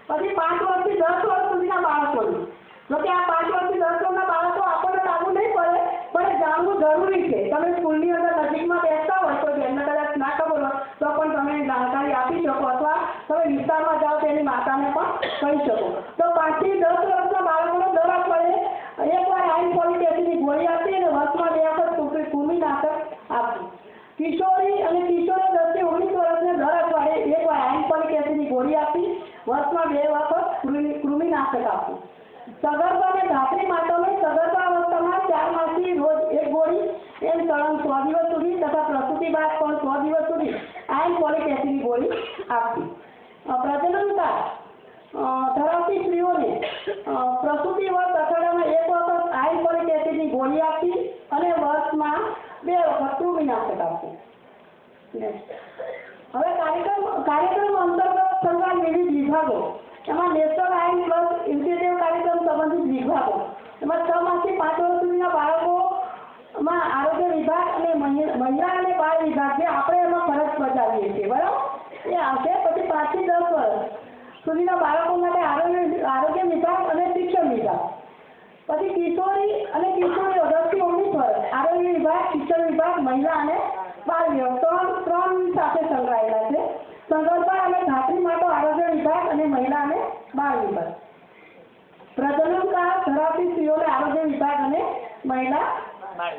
પછી 5 વર્ષથી 10 વર્ષ સુધીના બાળકોની. જો કે આ 5 વર્ષથી 10 વર્ષના બાળકો આપણને લાગુ નહીં પડે, પણ જાણવું જરૂરી છે. તમે સ્કૂલની અંદર નજીકમાં બેસતા હોય તો જેમને કદાચ ના ખબર હોય તો પણ તમે જાણકારી આપી શકો, અથવા તમે વિસ્તારમાં જાઓ તો એની માતાને પણ કહી શકો. તો 5 થી 10 વર્ષના બાળકોને દર અઠવાડિયે એકવાર આઇનફોલિક એસિડની ગોળી આપી અને વર્ષમાં 2 વખત કૃમિનાશક આપવું. કિશોરી અને કિશોરો 10 થી 19 વર્ષને દર અઠવાડિયે એકવાર આઇનફોલિક એસિડની ગોળી આપી વર્ષમાં 2 વખત કૃમિનાશક આપવું. સગર્ભા અને ધાત્રી માતાઓને સગર્ભા અવસ્થામાં 4 માસથી રોજ 1 ગોળી, એમ સળંગ 100 દિવસ સુધી તથા પ્રસૂતિ બાદ પણ 100 દિવસ સુધી આઇનફોલિક એસિડની ગોળી આપવી. પ્રજનનકાળ ધરાવતી સ્ત્રીઓને પ્રસૂતિ વખત અઠવાડિયામાં 1 વખત આઇનફોલિક એસિડની ગોળી આપવી અને વર્ષમાં 2 વખત કૃમિનાશક આપવું. હવે કાર્યક્રમ અંતર્ગત થતા વિવિધ વિભાગો, એમાં નેશનલ આયન પ્લસ ઇન્સ્ટિટ્યૂટ કાર્યક્રમ સંબંધિત વિભાગો, એમાં 6 માસથી 5 વર્ષ સુધીના બાળકોમાં આરોગ્ય વિભાગ અને મહિલા અને બાળ વિભાગ, જે આપણે એમાં ફરજ બજાવીએ છીએ, બરાબર, એ આવશે. પછી 5 થી 10 વર્ષ સુધીના બાળકો માટે આરોગ્ય વિભાગ અને શિક્ષણ વિભાગ. પછી કિશોરી અને કિશોરીઓ 10 થી 19 વર્ષ આરોગ્ય વિભાગ, શિક્ષણ વિભાગ, મહિલા અને બાળ વિભાગ ત્રણ સાથે સંકળાયેલા છે. સગર્ભા અને ધાત્રી માટે આરોગ્ય વિભાગ અને મહિલા અને બાળ વિભાગ. પ્રજનનકાળ ધરાવતી સ્ત્રીઓને આરોગ્ય વિભાગ અને મહિલા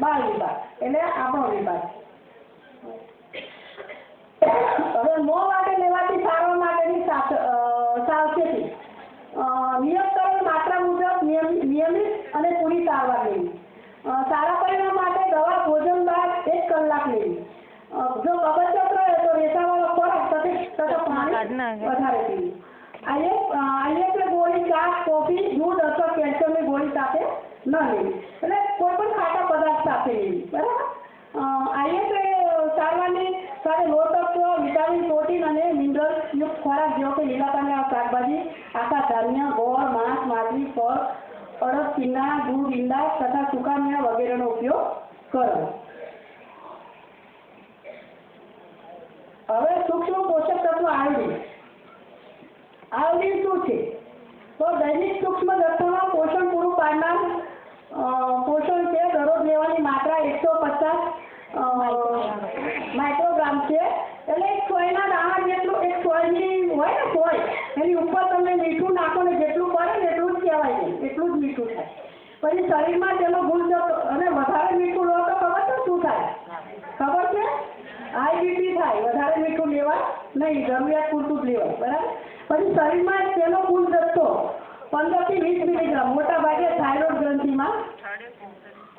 બાળ વિભાગ, એટલે આપણો વિભાગ. હવે મોં માટે લેવાતી સારવાર માટેની સાવચેતી. નિયત કરેલ માત્રા મુજબ નિયમિત અને પૂરી સારવાર લેવી. સારા પરિણામ માટે દવા ભોજન બાદ 1 કલાક લેવી. જો કબજિયાત રહે તો રેસાવાળો ખોરાક તથા પાણી વધારે પીવું. આઈએસએ ગોળી ચા, કોફી, દૂધ અથવા કેલ્શિયમની ગોળી સાથે ન લેવી, એટલે કોઈ પણ ખાટા પદાર્થ સાથે લેવી, બરાબર. આઈએસએ સારવારની સાથે લોહ તત્વો, વિટામિન, પ્રોટીન અને મિનરલ્સ યુક્ત ખોરાક જેવો કે લીલા પાનના શાકભાજી, આખા ધાન્ય, ગોળ, માંસ, માછલી, ફળ, અડદ, પીંડા, દૂધ, ઈંડા તથા સૂકા મેવા વગેરેનો ઉપયોગ કરવો. હવે સૂક્ષ્મ પોષક તત્વ આયોડીન. આયોડીન શું છે? તો દૈનિક સૂક્ષ્મ જથ્થામાં પોષણ પૂરું પાડનાર પોષણ છે. દરરોજ લેવાની માત્રા 150 માઇક્રોગ્રામ છે. એટલે એક સોયના દાણા જેટલું, એક સોયની હોય ને સોય, એની ઉપર તમે મીઠું નાખો ને જેટલું પડે ને એટલું જ કહેવાય છે, એટલું જ મીઠું થાય. પછી શરીરમાં તેનો ગુણ જતો, અને વધારે મીઠું લો તો ખબર છે શું થાય? ખબર છે? હાઈ બીપી થાય. વધારે મીઠું લેવા નહીં, જરૂરિયાત પૂરતું જ લેવાય, બરાબર. પછી શરીરમાં તેનો કુલ જથ્થો 15 થી 20 મિલીગ્રામ મોટા ભાગે થાઇરોઇડ ગ્રંથિમાં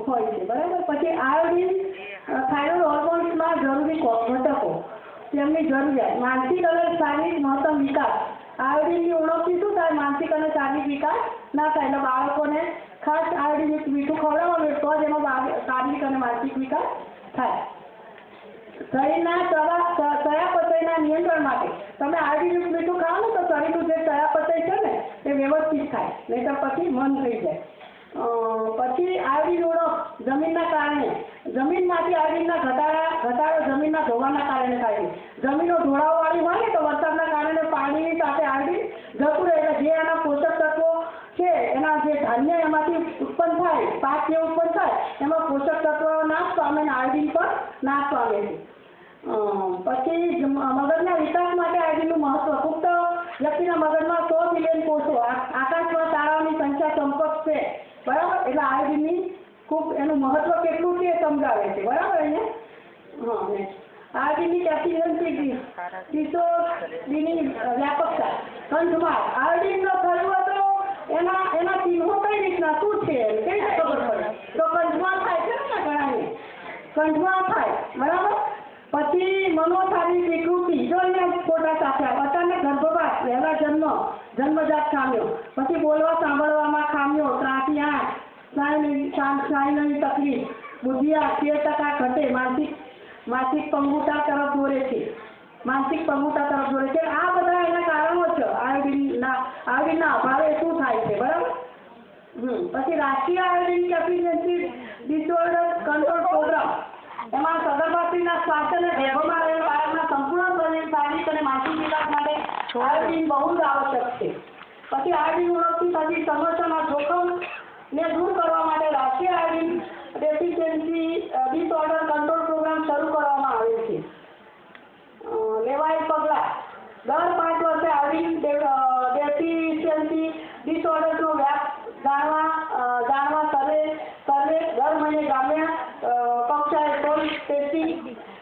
હોય છે, બરાબર. પછી આયોડીન થાઇરોઇડ હોર્મોન્સમાં જરૂરી ઘટકો, તેમની જરૂરિયાત, માનસિક અને શારીરિક મહત્તમ વિકાસ. આયોડીનની ઉણપથી શું થાય? માનસિક અને શારીરિક વિકાસ ના થાય. એટલે બાળકોને ખાસ આયોડીન મીઠું ખવડાવવાનું, તો જ એનો શારીરિક અને માનસિક વિકાસ થાય. શરીરના ચયાપચયના નિયંત્રણ માટે તમે આયોડીન મીઠું ખાઓ ને તો શરીરનું જે ચયાપચય છે ને એ વ્યવસ્થિત થાય, નહીં તો પછી મન થઈ જાય. પછી આયોડીન ઉણપ જમીનના કારણે, જમીનમાંથી આયોડીનના ઘટાડો જમીનના ધોવાના કારણે થાય છે. જમીનો ઢોળાવવાળી હોય ને તો વરસાદના કારણે પાણીની સાથે આયોડીન જતું રહે, એટલે જે એના પોષક તત્વો છે, એના જે ધાન્ય એમાંથી ઉત્પન્ન થાય, પાક જે ઉત્પન્ન થાય એમાં પોષક તત્વો નાશ પામે અને આયોડીન પણ નાશ પામે છે. પછી મગજના વિકાસ માટે આયોડીનનું મહત્વ. પુખ્ત વ્યક્તિના મગજમાં 100 બિલિયન કોષો, આકાશમાં તારાઓની સંખ્યા સમકક્ષ છે, બરાબર. એટલે આયોડીનની ખૂબ એનું મહત્વ કેટલું છે એ સમજાવે છે, બરાબર. અહીંયા આયોડીનની કેપ્સિલન્સી, કિશોરીની વ્યાપકતા, કંઠમાળ. આયોડીન જો થયું તો એના ચિહ્નો કઈ રીતના શું છે, કઈ રીતે ખબર પડે? તો કંઠમાળ થાય છે ને ઘણાને, કંઠમાળ થાય, બરાબર. પછી મનોશારીરિક વિકૃતિ, જો અહીંયા ફોટા સાથે અચાનક ગર્ભપાત, વહેલા જન્મજાત ખામીઓ, પછી બોલવા સાંભળવામાં ખામીઓ, ત્રાંસી આંખ, સ્નાયુની તકલીફ, બુદ્ધિઆંક 13% ઘટે, માનસિક પંગુતા તરફ દોરે છે, આ બધા એના કારણો છે. આયોડીનના અભાવે શું થાય છે, બરાબર. પછી રાષ્ટ્રીય iodine deficiency disorder control programme, એમાં સગર્ભા સ્ત્રીના સ્વાસ્થ્ય અને ગર્ભમાં રહેલ બાળકના સંપૂર્ણ શારીરિક અને માનસિક વિકાસ માટે આયોડીન બહુ જ આવશ્યક છે. પછી આયોડિન ઉણપથી થતી સમસ્યાના જોખમને દૂર કરવા માટે રાષ્ટ્રીય iodine deficiency disorder control programme શરૂ કરવામાં આવેલ છે. લેવાયેલ પગલાં: દર 5 વર્ષે આયોડિન ડેફિશિયન્સી ડિસઓર્ડરનો વ્યાપ જાણવા સર્વે દર મહિને ગ્રામ્ય કક્ષાએ સોલ ટેસ્ટિંગ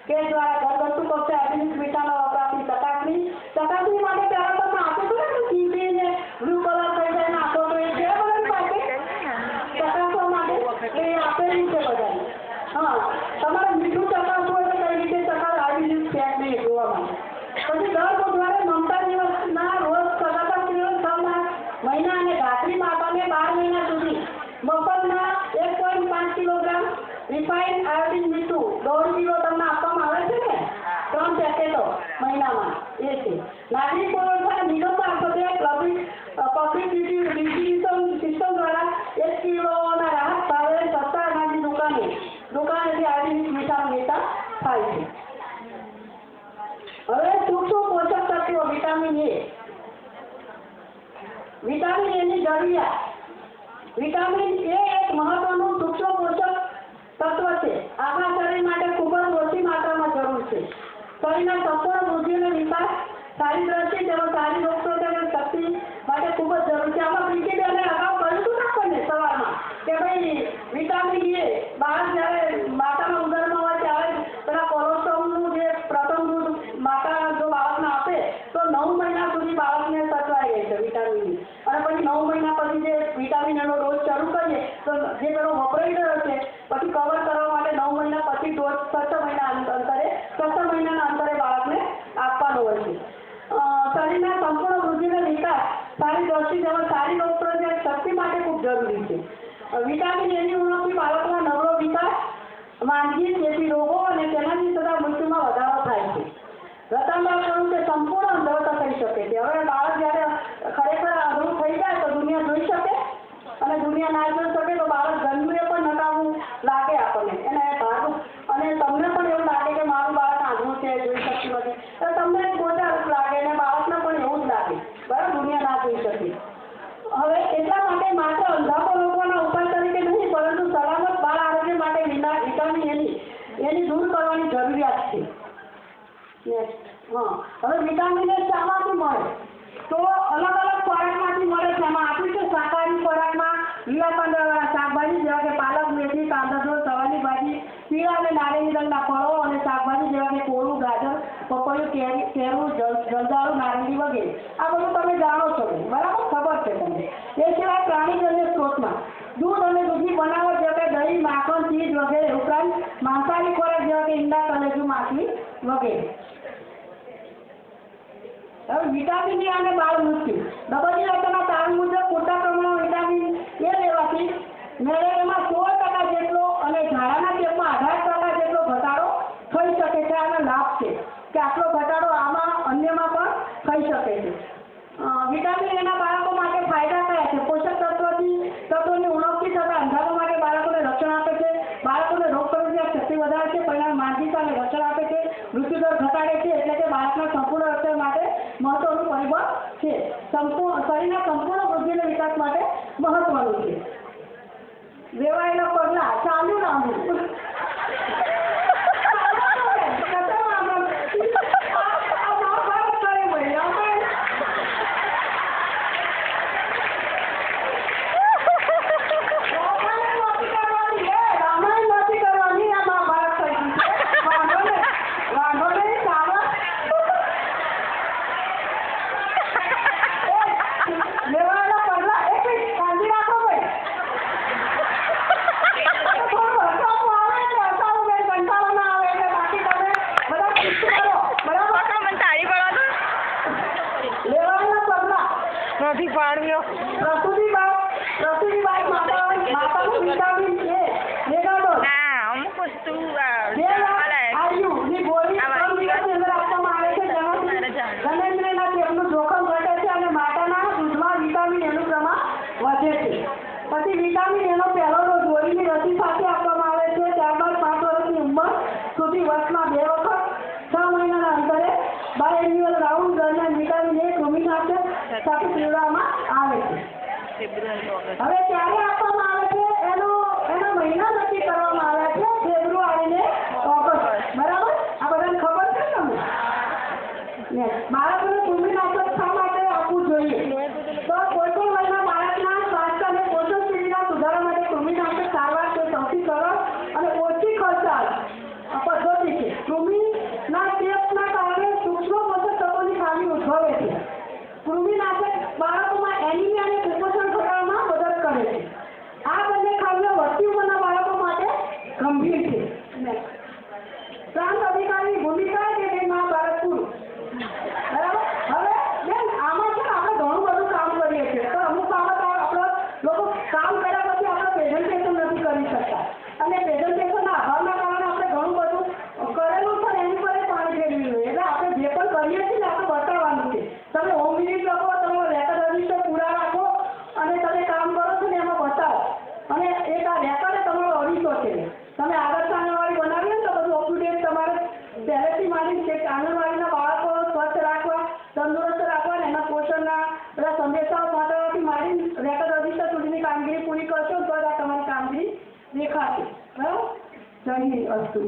કેસ દ્વારા ઘરગથ્થુ કક્ષાએ આધુનિક મીઠાના વપરાશની ચકાસણી માટે ત્યારે તમે આપો છો ને ટીવી ને બ્લુ કલર થઈ જાય ને આપો તો એ છે બધાની પાસે ચકાસવા માટે એ આપેલું છે બધાને. હા, તમારે મીઠું ચકાસવું હોય તો કઈ રીતે ચકાસ આયોડિન ચેક નહીં જોવા માટે. પછી દર બુધવારે મમતા દિવસના રોજ સદાતા થવાના મહિના અને ધાત્રી માતાને 12 મહિના સુધી મફતના 1.5 કિલોગ્રામ રિફાઇન્ડ આયોડિન મીઠું 1.5 કિલો તમને આપવામાં આવે છે ને 3 પેકેટો મહિનામાં. એ છે નાગરિક પુરવઠા નિગમ મારફતે પબ્લિક ડિસ્ટ્રીબ્યુશન સિસ્ટમ દ્વારા 1 કિલોના રાહત ભાવે સસ્તા અનાજની દુકાનેથી આયોડિન મીઠાનું વેચાણ થાય છે. હવે સૂક્ષ્મ પોષક તત્વો વિટામિન એ. વિટામિન એની જરૂરિયાત. વિટામિન એ એક મહત્વનું સૂક્ષ્મ પોષક તત્વ છે. આપણા શરીર માટે ખૂબ જ ઓછી માત્રામાં જરૂર છે. શરીરના સંપૂર્ણ વૃદ્ધિ અને વિકાસ, સારી દ્રષ્ટિ તેમજ સારી રોગપ્રતિકારક શક્તિ માટે ખૂબ જ જરૂર છે. આમાં ક્રિકેટ અને અગાઉ કહ્યું હતું ને આપણને સવારમાં કે ભાઈ વિટામિન એ બાળક જ્યારે માતાના ઉદરમાં હોય ત્યારે પેલા કોલોસ્ટ્રોમનું જે પ્રથમ દૂધ માતા જો બાળકને આપે તો 9 મહિના સુધી બાળકને સચવાઈ રહે છે વિટામિન એ. અને પછી 9 મહિના પછી જે વિટામિન એનો ડોઝ શરૂ કરીએ તો જે પેલો વપરાઈ રહ્યો છે પછી કવર કરવા માટે 9 મહિના પછી ડોઝ 6 મહિનાના અંતરે બાળકને આપવાનો હોય છે. શરીરના સંપૂર્ણ વૃદ્ધિ અને વિકાસ, સારી દ્રષ્ટિ તેમજ સારી રોગપ્રતિકારક શક્તિ માટે ખૂબ જરૂરી છે. વિટામિન એની ઉણપથી બાળકના નબળો વિકાસ, માંદગી, ચેપી રોગો અને તેનાથી થતા મૃત્યુમાં વધારો થાય છે. રતનલાલ તે સંપૂર્ણ અંધતા થઈ શકે છે. હવે બાળક જ્યારે ખરેખર અધૂરું થઈ જાય તો દુનિયા જોઈ શકે અને દુનિયા ના જોઈ શકે તો બાળક જન્મે પણ નકામું લાગે આપણને એને ભાગ. અને તમને પણ એવું લાગે કે મારું બાળક આંધળું છે, જોઈ શકતું નથી, તો તમને ગોજારૂપ લાગે અને બાળકને પણ એવું જ લાગે. બરાબર, દુનિયા ના જોઈ શકે. હવે એટલા માટે માત્ર અંધાપો રોકવાના ઉપાય તરીકે નહીં પરંતુ સલામત બાળ આરોગ્ય માટે વિટામિન એની દૂર કરવાની જરૂરિયાત છે. હા, હવે વિટામિન એ શામાંથી મળે તો અલગ અલગ ખોરાકમાંથી મળે છે. એમાં આપ્યું છે શાકાહારી ખોરાકમાં લીલા પાંદડાવાળા શાકભાજી જેવા કે પાલક, મેથી, કાંદા, સવારની ભાજી, પીળા અને નારંગી રંગના ફળો અને શાકભાજી જેવા કે કોળું, ગાજર, પપૈયું, કેળું, જરદાળુ, નારંગી વગેરે. આ બધું તમે જાણો છો, બરાબર, ખબર છે તમને. એ સિવાય પ્રાણીજન્ય સ્ત્રોતમાં દૂધ અને દૂધની બનાવટ જેવા કે દહીં, માખણ, ચીઝ વગેરે ઉપરાંત માંસાહારી ખોરાક જેવા કે ઈંડા, કલેજું, માછલી વગેરે. હવે વિટામિન એ અને બાળ મૃત્યુ. WHO તારણ મુજબ પૂરતા પ્રમાણમાં વિટામિન એ લેવાથી મેલેરિયામાં 16% જેટલો અને ઝાડાના ચેપમાં 18% જેટલો ઘટાડો થઈ શકે છે. આનો લાભ છે કે આટલો ઘટાડો આમાં અન્યમાં પણ થઈ શકે છે. વિટામિન એના બાળકો માટે ફાયદા કયા છે? પોષક તત્વોની ઉણપથી થતા અંધાપા માટે બાળકોને રક્ષણ આપે છે, બાળકોને રોગપ્રતિકારક શક્તિ વધારે છે, પરિણામ માનસિકતાને રક્ષણ આપે છે, મૃત્યુદર ઘટાડે છે. એટલે કે બાળકના સંપૂર્ણ રક્ષણ માટે મહત્વનું પરિબળ છે. શરીરના સંપૂર્ણ વૃદ્ધિ અને વિકાસ માટે મહત્વનું છે. લેવાયેલા પગલાં ચાલ્યું લાંબુ. નથી પાડ્યો. પ્રસૂતિ બાદ માતાનું વિટામિન એ મેગાડોઝ ના અમુક વસ્તુ ની ગોળી 3 દિવસની અંદર આપવામાં આવે છે. જેનાથી જનનેન્દ્રિયના ચેપનું જોખમ ઘટે છે અને માતાના દૂધમાં વિટામિન એનું પ્રમાણ વધે છે. પછી વિટામિન એનો પહેલો ડોઝ ગોળીની રસી સાથે આપવામાં આવે છે. ત્યારબાદ 5 વર્ષની ઉંમર સુધી વર્ષમાં 2 વખત 6 મહિનાના અંતરે બાયએન્યુઅલ રાઉન્ડ દરમિયાન વિટામિન એ કૃમિનાશક સાથે પીવડાવવામાં આવે છે. ફેબ્રુઆરી ઓગસ્ટ હવે ક્યારે આપવામાં આવે છે એનો મહિના નક્કી કરવામાં આવ્યા છે, ફેબ્રુઆરી ને ઓગસ્ટ. બરાબર? આ બધાને ખબર છે તમને? બાળકોને કૃમિનાશક શા માટે આપવું જોઈએ? તો કોઈ પણ વયના બાળકના સ્વાસ્થ્ય અને પોષણ સ્થિતિના સુધારા માટે કૃમિનાશક સારવાર તે સૌથી સરળ અને ઓછી ખર્ચાળ પદ્ધતિ છે. કૃમિના ચેપના કારણે સૂક્ષ્મ પોષક તત્વોની ખામી ઉદ્ભવે છે. કૃમિનાશક બાળકોમાં એનિમિયા અને કુપોષણ ઘટાડવામાં મદદ કરે છે. આ બંને ખામીઓ વધતી ઉંમરના બાળકો માટે ગંભીર છે. પ્રાંત અધિકારીની ભૂમિકા કે તેમાં બાળક પૂરું. બરાબર? હવે બેન આમાં છે ને આપણે ઘણું બધું કામ કરીએ છીએ, પણ અમુક બાબત આપણે લોકો કામ કર્યા પછી આપણે પ્રેઝન્ટેશન નથી કરી શકતા, અને પ્રેઝન્ટેશનના અભાવના કારણે આપણે ઘણું બધું કરેલું છે એની પર પાણી ફેરવી જોઈએ. એટલે આપણે જે પણ કરીએ છીએ ને આપણે બતાવવાનું છે. તમે હોમ વિઝિટ લખો, તમે રેકર્ડ રજીસ્ટર પૂરા રાખો અને તમે કામ કરો છો ને એમાં બતાવો. અને એક આ રેકર્ડ તમારો અરીસો છે. તમે આદર્શ આંગણવાડી બનાવીએ ને તો બધું અપ ટુ ડેટ તમારે પહેલેથી માંડી છે. આંગણવાડીના બાળકો સ્વચ્છ રાખવા, તંદુરસ્ત રાખવા અને એના પોષણના બધા સંદેશાઓ પહોંચાડવાથી માંડી રેકર્ડ રજીસ્ટર સુધીની કામગીરી પૂરી કરશો તો જ આ તમારી કામગીરી દેખાશે. બરાબર? જય હિન્દ. અસ્તુ.